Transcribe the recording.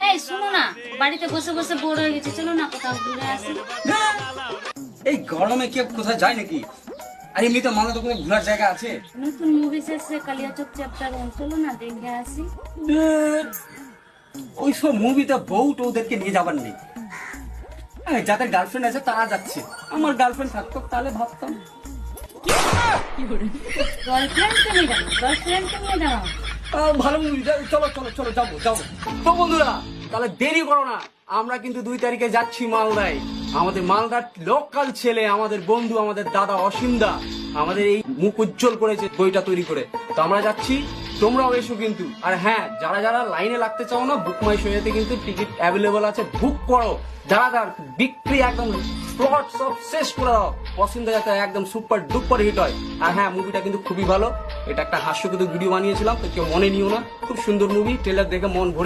এই শোনো না, বাড়িতে বসে বসে বোর হয়ে গেছে, চলো না কোথাও ঘুরে আসি। এই গরমে কেউ কোথায় যায় নাকি? আর এমনিতে মালদা তো কোনো ঘোরার জায়গা আছে? নতুন মুভি এসেছে কালিয়াচক চ্যাপ্টার 1, চলো না দেখে আসি। ওই সব মুভিতে বউ ওদেরকে নিয়ে যাবার নেই। যাদের গার্লফ্রেন্ড আছে তারা যাচ্ছে, আমার গার্লফ্রেন্ড থাকতো তাহলে ভাবতাম। গার্লফ্রেন্ডকে নিয়ে যাবো, গার্লফ্রেন্ডকে নিয়ে যাবো। ভালো মুভি, চলো চলো চলো, যাবো যাবো। তো বন্ধুরা তাহলে দেরি করো না, আমরা কিন্তু 2 তারিখে যাচ্ছি মালদায়। আমাদের মালদার লোকাল ছেলে, আমাদের বন্ধু, আমাদের দাদা অসীমদা আমাদের এই মুখ উজ্জ্বল করেছে বইটা তৈরি করে। তো আমরা যাচ্ছি, তোমরাও এসো কিন্তু। আর হ্যাঁ, যারা যারা লাইনে লাগতে চাও না, বুক মাই শোতে কিন্তু টিকিট অ্যাভেলেবল আছে, বুক করো। যারা যারা বিক্রি একদম স্লট সব শেষ করে দাও, পছন্দ যাতে একদম সুপার ডুপার হিট হয়। আর হ্যাঁ, মুভিটা কিন্তু খুবই ভালো। এটা একটা হাস্যকর ভিডিও বানিয়েছিলাম, তো কেউ মনে নিও না। খুব সুন্দর মুভি, ট্রেলার দেখে মন ভরে